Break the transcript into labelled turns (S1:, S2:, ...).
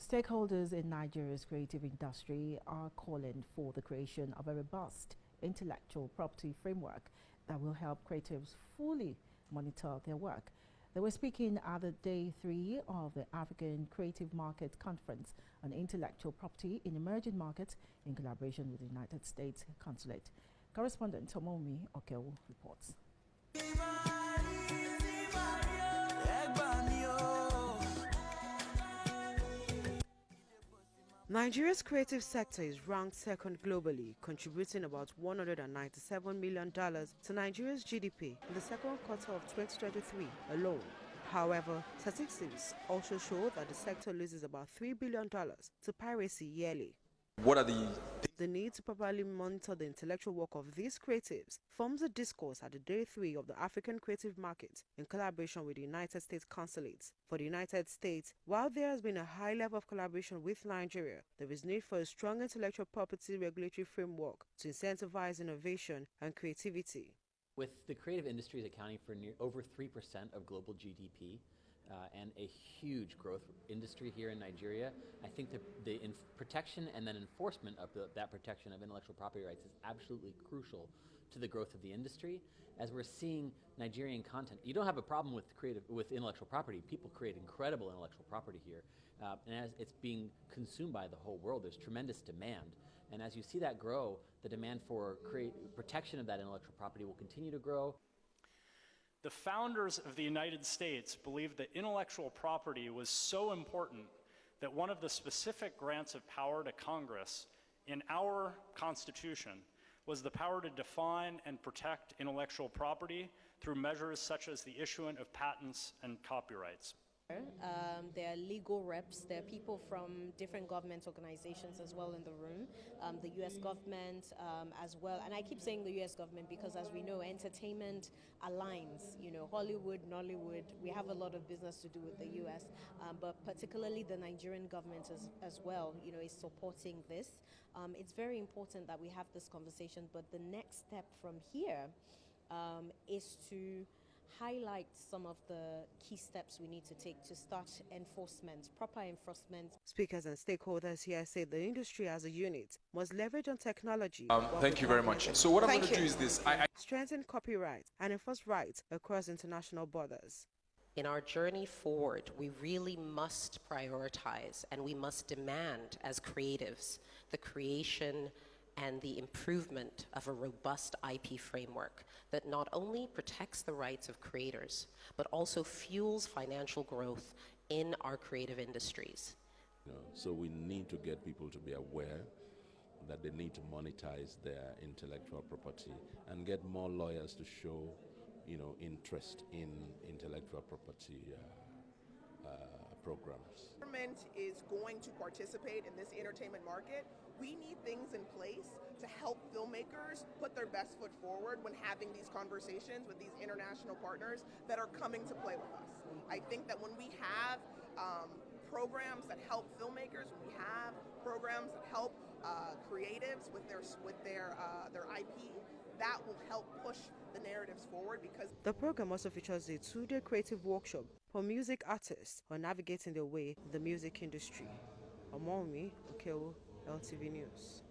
S1: Stakeholders in Nigeria's creative industry are calling for the creation of a robust intellectual property framework that will help creatives fully monitor their work. They were speaking at the Day 3 of the African Creative Market Conference on Intellectual Property in Emerging Markets in collaboration with the United States Consulate. Correspondent Tomomi Okewo reports.
S2: Nigeria's creative sector is ranked second globally, contributing about $197 million to Nigeria's GDP in the second quarter of 2023 alone. However, statistics also show that the sector loses about $3 billion to piracy yearly.
S3: What are the
S2: need to properly monitor the intellectual work of these creatives forms a discourse at the Day 3 of the African Creative Market in collaboration with the United States Consulate. For the United States, while there has been a high level of collaboration with Nigeria, there is need for a strong intellectual property regulatory framework to incentivize innovation and creativity.
S4: With the creative industries accounting for over 3% of global GDP, and a huge growth industry here in Nigeria, I think the protection and then enforcement of that protection of intellectual property rights is absolutely crucial to the growth of the industry. As we're seeing Nigerian content, you don't have a problem with intellectual property. People create incredible intellectual property here, and as it's being consumed by the whole world, there's tremendous demand. And as you see that grow, the demand for protection of that intellectual property will continue to grow.
S5: The founders of the United States believed that intellectual property was so important that one of the specific grants of power to Congress in our Constitution was the power to define and protect intellectual property through measures such as the issuance of patents and copyrights.
S6: There are legal reps, there are people from different government organizations as well in the room, the US government as well. And I keep saying the US government because, as we know, entertainment aligns, Hollywood, Nollywood, we have a lot of business to do with the US, but particularly the Nigerian government as well, is supporting this. It's very important that we have this conversation, but the next step from here is to highlight some of the key steps we need to take to start enforcement, proper enforcement.
S2: Speakers and stakeholders here say the industry as a unit must leverage on technology.
S3: Thank you very much. So what I'm going to do is this.
S2: Strengthen copyright and enforce rights across international borders.
S7: In our journey forward, we really must prioritize and we must demand as creatives the creation and the improvement of a robust IP framework that not only protects the rights of creators, but also fuels financial growth in our creative industries.
S8: So we need to get people to be aware that they need to monetize their intellectual property and get more lawyers to show, interest in intellectual property programs.
S9: Government is going to participate in this entertainment market. We need things in place to help filmmakers put their best foot forward when having these conversations with these international partners that are coming to play with us. I think that when we have programs that help filmmakers, when we have programs that help creatives with their IP, that will help push the narratives forward. Because
S2: the program also features a 2-day creative workshop for music artists on navigating their way in the music industry. Omomi Okewo, LTV News.